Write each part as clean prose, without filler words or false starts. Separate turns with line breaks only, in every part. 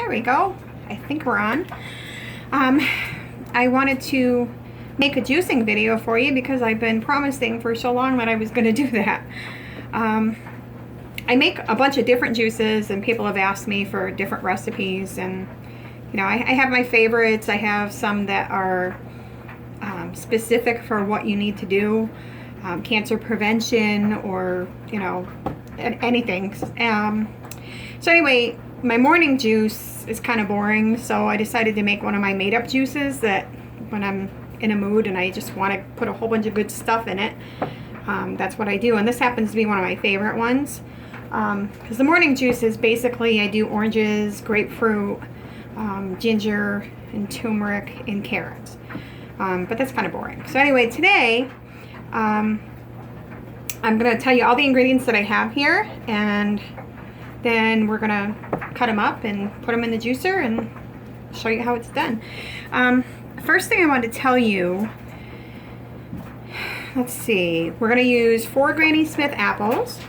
There we go. I think we're on. I wanted to make a juicing video for you because I've been promising for so long that I was going to do that. I make a bunch of different juices and people have asked me for different recipes, and you know, I have my favorites. I have some that are specific for what you need to do, cancer prevention, or you know, anything. So anyway, my morning juice is kind of boring, so I decided to make one of my made-up juices that when I'm in a mood and I just want to put a whole bunch of good stuff in it, that's what I do. And this happens to be one of my favorite ones, because the morning juice is basically I do oranges, grapefruit, ginger, and turmeric, and carrots. But that's kind of boring. So anyway, today I'm going to tell you all the ingredients that I have here, and then we're going to cut them up and put them in the juicer and show you how it's done. First thing I want to tell you, let's see, we're going to use 4 Granny Smith apples.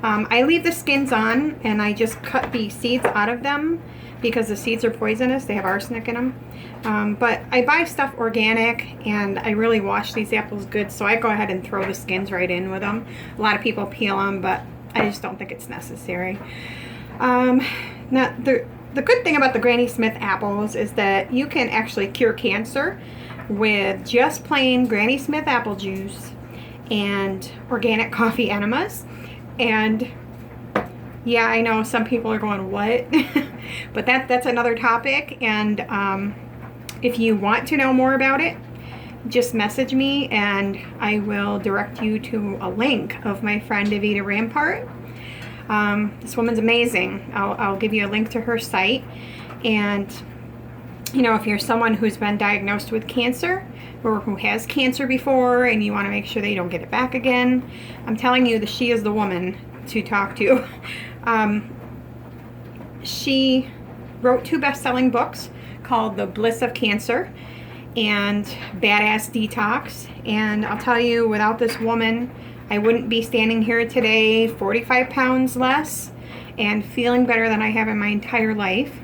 I leave the skins on and I just cut the seeds out of them because the seeds are poisonous. They have arsenic in them. But I buy stuff organic and I really wash these apples good, so I go ahead and throw the skins right in with them. A lot of people peel them, but I just don't think it's necessary. Now, the good thing about the Granny Smith apples is that you can actually cure cancer with just plain Granny Smith apple juice and organic coffee enemas. And yeah, I know some people are going, what? But that's another topic. And if you want to know more about it, just message me and I will direct you to a link of my friend Evita Rampart. This woman's amazing. I'll give you a link to her site. And you know, if you're someone who's been diagnosed with cancer or who has cancer before and you want to make sure that you don't get it back again, I'm telling you that she is the woman to talk to. She wrote 2 best-selling books called The Bliss of Cancer and Badass Detox. And I'll tell you, without this woman, I wouldn't be standing here today 45 pounds less and feeling better than I have in my entire life.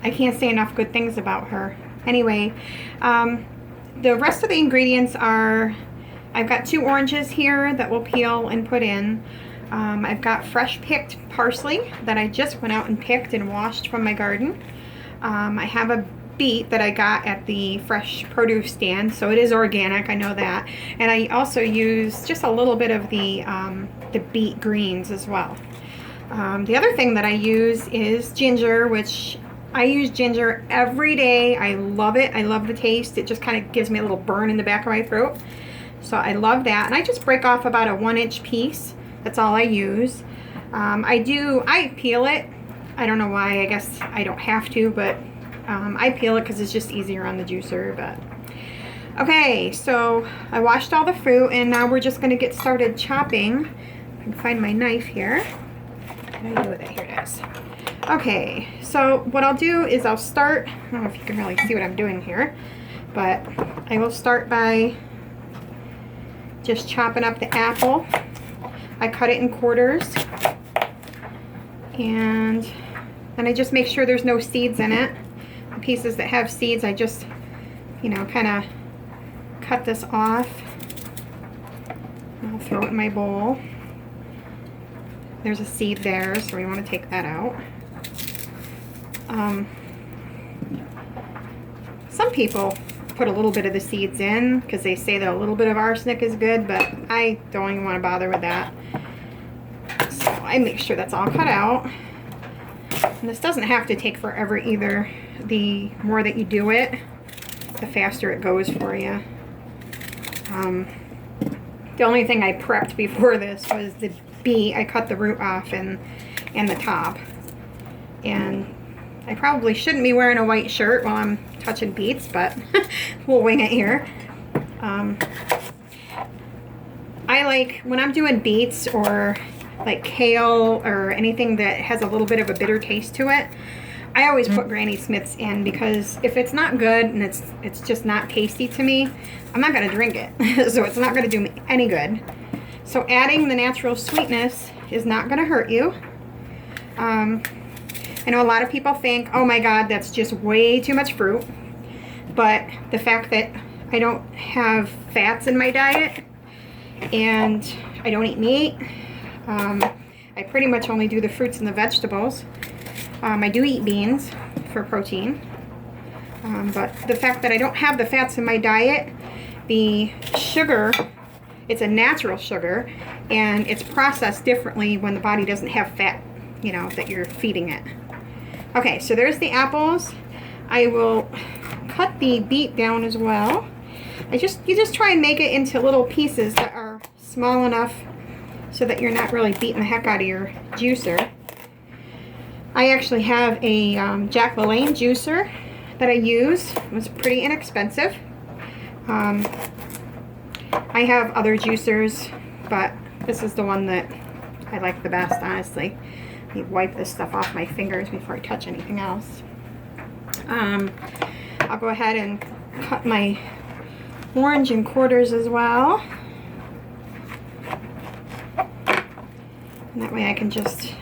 I can't say enough good things about her. Anyway, the rest of the ingredients are, I've got 2 oranges here that we'll peel and put in. I've got fresh picked parsley that I just went out and picked and washed from my garden. I have a beet that I got at the fresh produce stand, so it is organic, I know that. And I also use just a little bit of the beet greens as well. The other thing that I use is ginger, which I use ginger every day. I love it. I love the taste. It just kind of gives me a little burn in the back of my throat. So I love that. And I just break off about a 1-inch piece. That's all I use. I peel it. I don't know why. I guess I don't have to, but I peel it because it's just easier on the juicer. But okay, so I washed all the fruit and now we're just going to get started chopping. I can find my knife here. What do I do with it? Here it is. Okay, so what I'll do is I'll start, I don't know if you can really see what I'm doing here, but I will start by just chopping up the apple. I cut it in quarters, and then I just make sure there's no seeds in it. The pieces that have seeds, I just, you know, kind of cut this off. I'll throw it in my bowl. There's a seed there, so we want to take that out. Some people put a little bit of the seeds in because they say that a little bit of arsenic is good, but I don't even want to bother with that. So I make sure that's all cut out. And this doesn't have to take forever either. The more that you do it, the faster it goes for you. The only thing I prepped before this was the beet. I cut the root off and the top. And I probably shouldn't be wearing a white shirt while I'm touching beets, but we'll wing it here. I like, when I'm doing beets or like kale or anything that has a little bit of a bitter taste to it, I always put Granny Smiths in, because if it's not good and it's just not tasty to me, I'm not going to drink it. So it's not going to do me any good. So adding the natural sweetness is not going to hurt you. I know a lot of people think, oh my God, that's just way too much fruit. But the fact that I don't have fats in my diet and I don't eat meat, I pretty much only do the fruits and the vegetables. I do eat beans for protein. But the fact that I don't have the fats in my diet, the sugar, it's a natural sugar, and it's processed differently when the body doesn't have fat, you know, that you're feeding it. Okay, so there's the apples. I will cut the beet down as well. You just try and make it into little pieces that are small enough so that you're not really beating the heck out of your juicer. I actually have a Jack LaLanne juicer that I use. It was pretty inexpensive. I have other juicers, but this is the one that I like the best, honestly. Let me wipe this stuff off my fingers before I touch anything else. I'll go ahead and cut my orange in quarters as well. And that way I can just,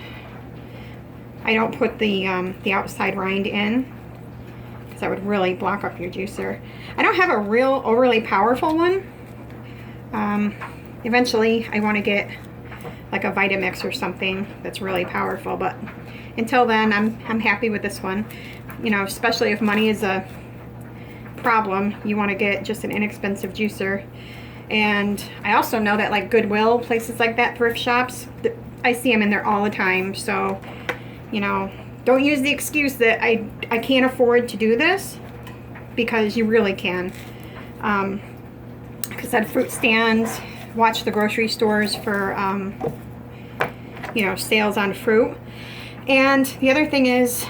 I don't put the outside rind in, because that would really block up your juicer. I don't have a real overly powerful one. Eventually I want to get like a Vitamix or something that's really powerful, but until then I'm happy with this one. You know, especially if money is a problem, you want to get just an inexpensive juicer. And I also know that like Goodwill, places like that, thrift shops, I see them in there all the time. So, you know, don't use the excuse that I can't afford to do this, because you really can. Like I said, fruit stands, watch the grocery stores for you know, sales on fruit. And the other thing is,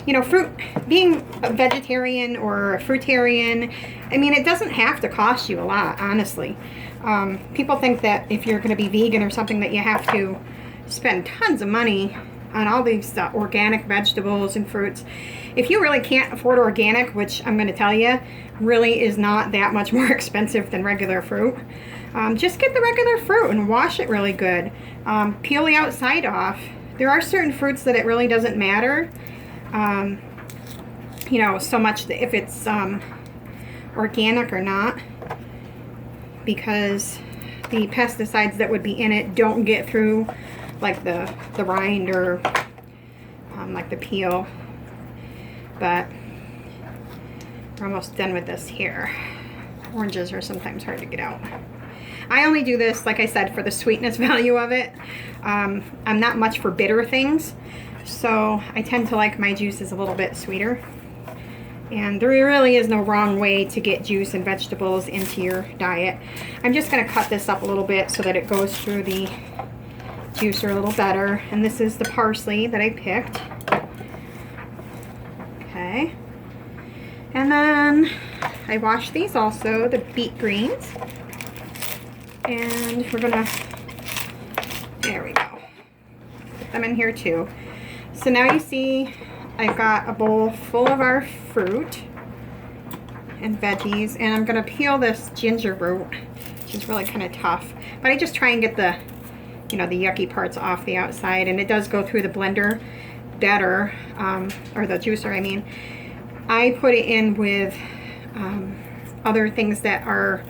you know, fruit, being a vegetarian or a fruitarian, I mean, it doesn't have to cost you a lot, honestly. People think that if you're going to be vegan or something that you have to spend tons of money on all these organic vegetables and fruits. If you really can't afford organic, which I'm going to tell you, really is not that much more expensive than regular fruit, just get the regular fruit and wash it really good. Peel the outside off. There are certain fruits that it really doesn't matter, you know, so much that if it's organic or not, because the pesticides that would be in it don't get through like the rind or like the peel. But we're almost done with this here. Oranges are sometimes hard to get out. I only do this, like I said, for the sweetness value of it. I'm not much for bitter things, so I tend to like my juices a little bit sweeter. And there really is no wrong way to get juice and vegetables into your diet. I'm just going to cut this up a little bit so that it goes through the juicer a little better. And this is the parsley that I picked. Okay. And then I washed these also, the beet greens. And we're gonna, there we go, put them in here too. So now you see I've got a bowl full of our fruit and veggies, and I'm gonna peel this ginger root, which is really kind of tough, but I just try and get the, you know, the yucky parts off the outside, and it does go through the blender better, or the juicer, I mean. I put it in with other things that are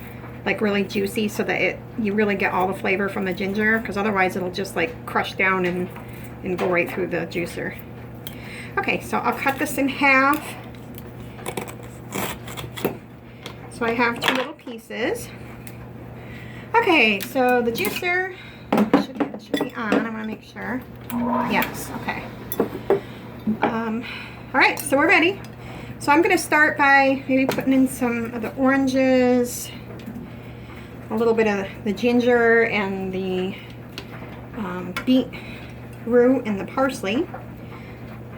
like really juicy, so that you really get all the flavor from the ginger, because otherwise it'll just like crush down and go right through the juicer. Okay, so I'll cut this in half. So I have 2 little pieces. Okay, so the juicer should be on. I want to make sure. Yes, okay. All right, so we're ready. So I'm going to start by maybe putting in some of the oranges, a little bit of the ginger and the beet root and the parsley.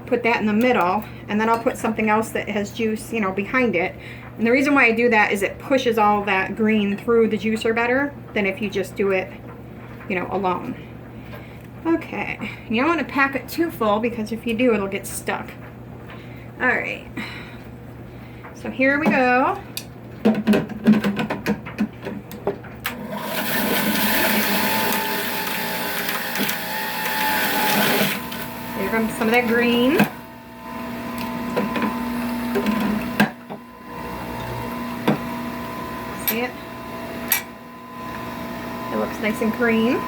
Put that in the middle, and then I'll put something else that has juice, you know, behind it. And the reason why I do that is it pushes all that green through the juicer better than if you just do it, you know, alone. Okay, you don't want to pack it too full, because if you do, it'll get stuck. All right, so here we go. them some of that green. See it? It looks nice and green.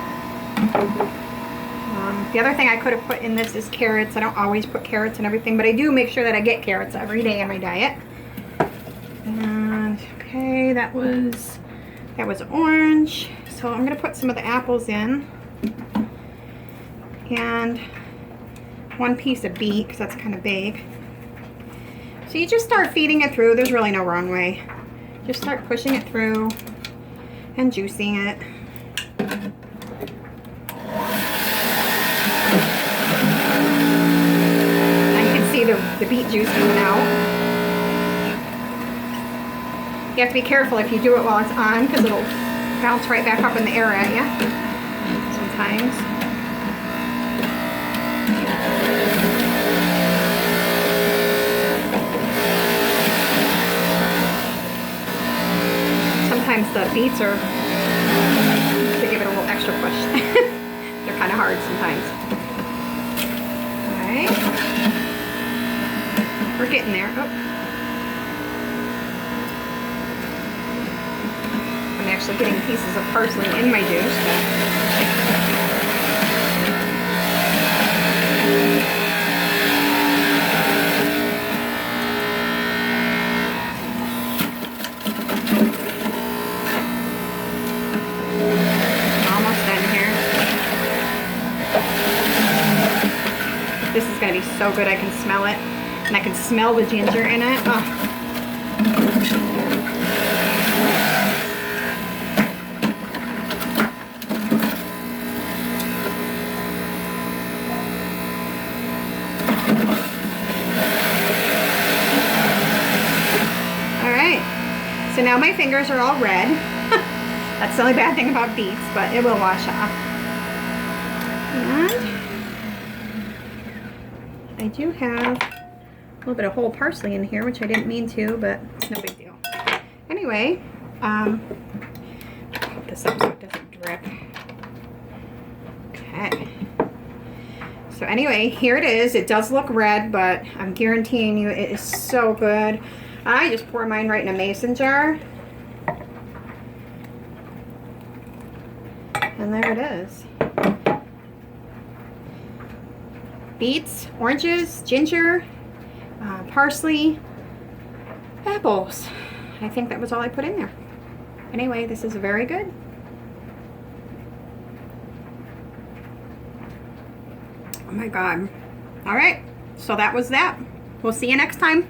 The other thing I could have put in this is carrots. I don't always put carrots in everything, but I do make sure that I get carrots every day in my diet. And okay, that was orange. So I'm gonna put some of the apples in. And 1 piece of beet, because that's kind of big. So you just start feeding it through. There's really no wrong way. Just start pushing it through and juicing it. The beet juice coming out. You have to be careful if you do it while it's on, because it'll bounce right back up in the air at you sometimes. Sometimes the beets are, to give it a little extra push. They're kind of hard sometimes. Alright. We're getting there. Oh. I'm actually getting pieces of parsley in my juice. Almost done here. This is going to be so good. I can smell it. And I can smell the ginger in it. Oh. Alright, so now my fingers are all red. That's the only bad thing about beets, but it will wash off. And I do have a little bit of whole parsley in here, which I didn't mean to, but it's no big deal. Anyway, put this up so it doesn't drip. Okay. So anyway, here it is. It does look red, but I'm guaranteeing you it is so good. I just pour mine right in a mason jar. And there it is. Beets, oranges, ginger, parsley, apples. I think that was all I put in there. Anyway, this is very good. Oh my God. All right, so that was that. We'll see you next time.